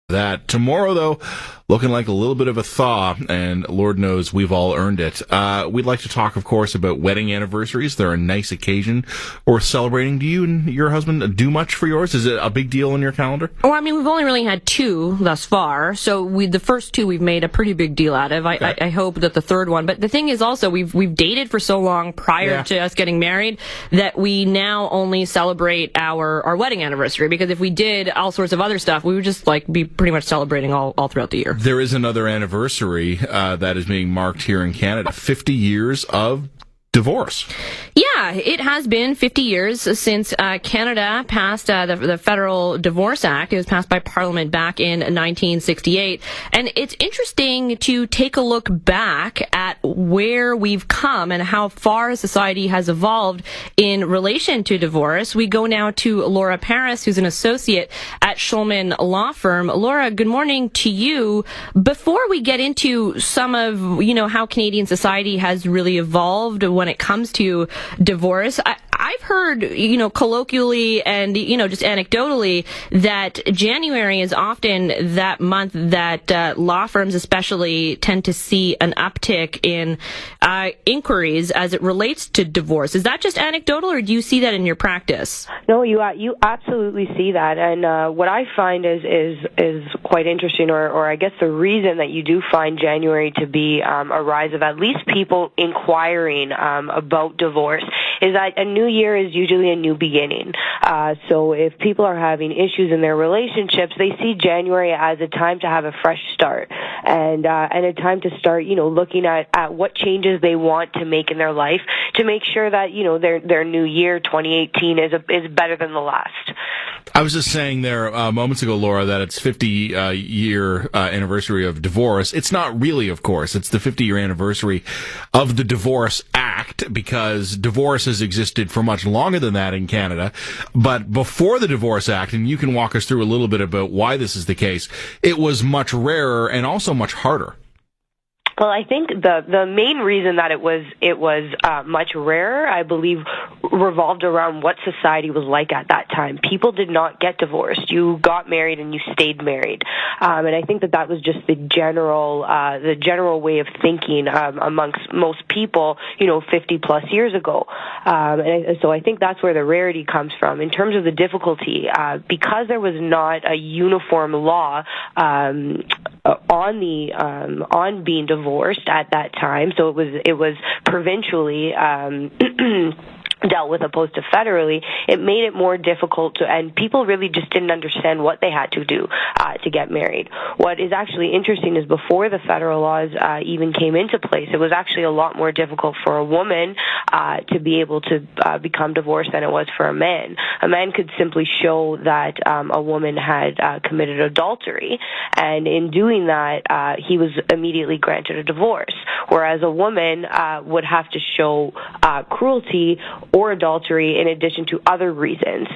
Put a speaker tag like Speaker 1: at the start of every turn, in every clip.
Speaker 1: That tomorrow, though, looking like a little bit of a thaw, and Lord knows we've all earned it. We'd like to talk, of course, about wedding anniversaries. They're a nice occasion worth celebrating. Do you and your husband do much for yours? Is it a big deal in your calendar?
Speaker 2: Well, I mean, we've only really had two thus far, so the first two we've made a pretty big deal out of. I hope that the third one. But the thing is also, we've dated for so long prior to us getting married that we now only celebrate our wedding anniversary, because if we did all sorts of other stuff, we would just be pretty much celebrating all throughout the year.
Speaker 1: There is another anniversary that is being marked here in Canada, 50 years of divorce.
Speaker 2: Yeah, it has been 50 years since Canada passed the Federal Divorce Act. It was passed by Parliament back in 1968. And it's interesting to take a look back at where we've come and how far society has evolved in relation to divorce. We go now to Laura Paris, who's an associate at Shulman law firm. Laura, good morning to you. Before we get into some of, how Canadian society has really evolved when it comes to divorce, I've heard, colloquially and, just anecdotally, that January is often that month that law firms especially tend to see an uptick in inquiries as it relates to divorce. Is that just anecdotal, or do you see that in your practice?
Speaker 3: No, you absolutely see that. And what I find is quite interesting, or I guess the reason that you do find January to be a rise of at least people inquiring about divorce, is that a new year is usually a new beginning. So if people are having issues in their relationships, they see January as a time to have a fresh start and a time to start, looking at what changes they want to make in their life to make sure that, their new year, 2018, is better than the last.
Speaker 1: I was just saying there moments ago, Laura, that it's 50-year anniversary of divorce. It's not really, of course. It's the 50-year anniversary of the Divorce Act, because divorce has existed for much longer than that in Canada. But before the Divorce Act, and you can walk us through a little bit about why this is the case, it was much rarer and also much harder.
Speaker 3: Well, I think the main reason that it was much rarer, I believe, revolved around what society was like at that time. People did not get divorced. You got married and you stayed married, and I think that was just the general way of thinking amongst most people, 50 plus years ago. So I think that's where the rarity comes from. In terms of the difficulty, because there was not a uniform law on being divorced at that time, so it was provincially dealt with opposed to federally, it made it more difficult and people really just didn't understand what they had to do to get married. What is actually interesting is before the federal laws even came into place, it was actually a lot more difficult for a woman to be able to become divorced than it was for a man. A man could simply show that a woman had committed adultery, and in doing that, he was immediately granted a divorce, whereas a woman would have to show cruelty or adultery in addition to other reasons.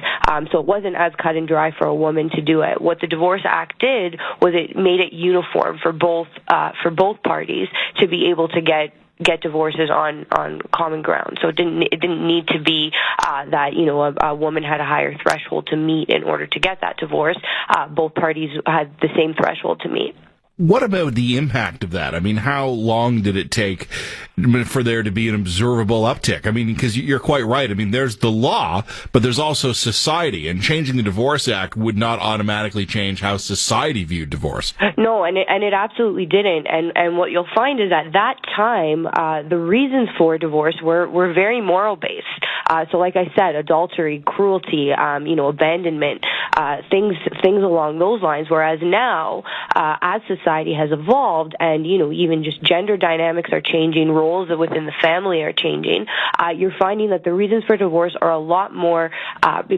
Speaker 3: So it wasn't as cut and dry for a woman to do it. What the Divorce Act did was it made it uniform for both parties to be able to get divorces on common ground. So it didn't need to be that a woman had a higher threshold to meet in order to get that divorce. Both parties had the same threshold to meet.
Speaker 1: What about the impact of that? I mean, how long did it take for there to be an observable uptick? I mean, because you're quite right. I mean, there's the law, but there's also society, and changing the Divorce Act would not automatically change how society viewed divorce.
Speaker 3: No, and it absolutely didn't. And what you'll find is at that time, the reasons for divorce were very moral based. So like I said, adultery, cruelty, abandonment, things along those lines. Whereas now, as society has evolved and, even just gender dynamics are changing, roles within the family are changing, you're finding that the reasons for divorce are a lot more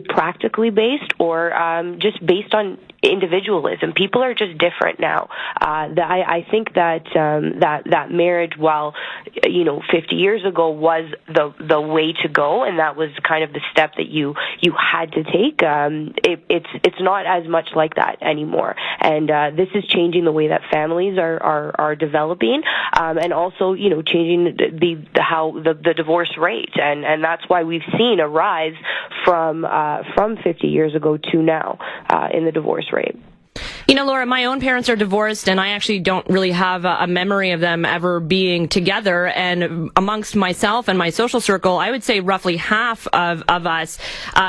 Speaker 3: practically based or just based on individualism. People are just different now. I think that that marriage, while 50 years ago was the way to go, and that was kind of the step that you had to take. It's not as much like that anymore, and this is changing the way that families are developing, and also changing the divorce rate, and that's why we've seen a rise from 50 years ago to now in the divorce rate.
Speaker 2: You know, Laura, my own parents are divorced, and I actually don't really have a memory of them ever being together. And amongst myself and my social circle, I would say roughly half of us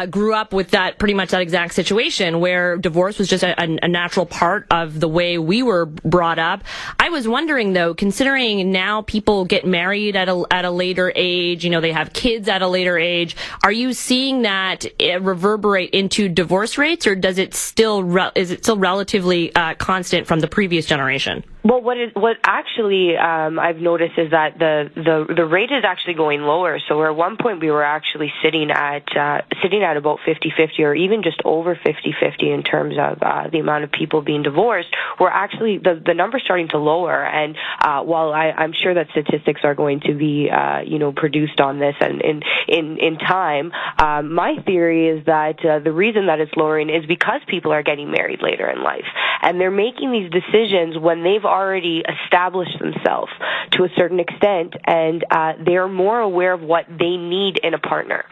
Speaker 2: grew up with that, pretty much that exact situation where divorce was just a natural part of the way we were brought up. I was wondering, though, considering now people get married at a later age, you know, they have kids at a later age, are you seeing that reverberate into divorce rates, or is it still relatively constant from the previous generation?
Speaker 3: Well, what actually I've noticed is that the rate is actually going lower. So at one point we were actually sitting at about 50-50, or even just over 50-50 in terms of the amount of people being divorced. We're actually the number's starting to lower. And while I'm sure that statistics are going to be produced on this and in time, my theory is that the reason that it's lowering is because people are getting married later in life, and they're making these decisions when they've already established themselves to a certain extent, and they're more aware of what they need in a partner.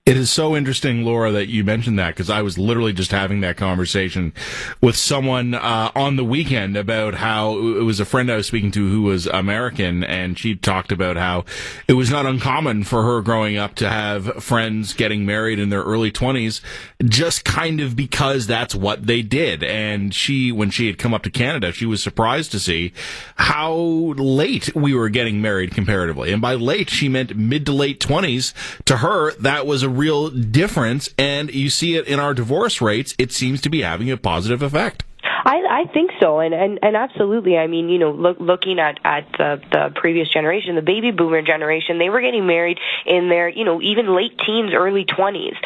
Speaker 1: It is so interesting, Laura, that you mentioned that, because I was literally just having that conversation with someone on the weekend about how it was a friend I was speaking to who was American, and she talked about how it was not uncommon for her growing up to have friends getting married in their early 20s, just kind of because that's what they did. And when she had come up to Canada, she was surprised to see how late we were getting married comparatively. And by late, she meant mid to late 20s. To her, that was a real difference, and you see it in our divorce rates. It seems to be having a positive effect.
Speaker 3: I think so, and absolutely. I mean, looking at the previous generation, the baby boomer generation, they were getting married in their, even late teens, early 20s.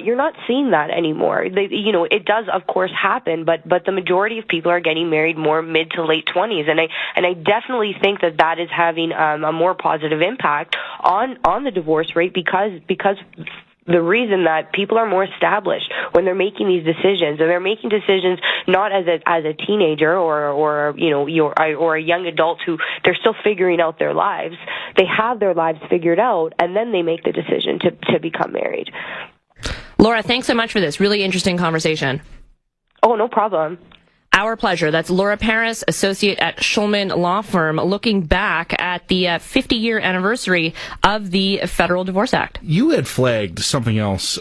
Speaker 3: You're not seeing that anymore. It does, of course, happen, but the majority of people are getting married more mid to late 20s, and I definitely think that is having a more positive impact on the divorce rate because the reason that people are more established when they're making these decisions, and they're making decisions not as a teenager or a young adult who they're still figuring out their lives. They have their lives figured out, and then they make the decision to become married.
Speaker 2: Laura, thanks so much for this really interesting conversation.
Speaker 3: Oh, no problem.
Speaker 2: Our pleasure. That's Laura Paris, associate at Shulman Law Firm, looking back at the 50-year anniversary of the Federal Divorce Act.
Speaker 1: You had flagged something else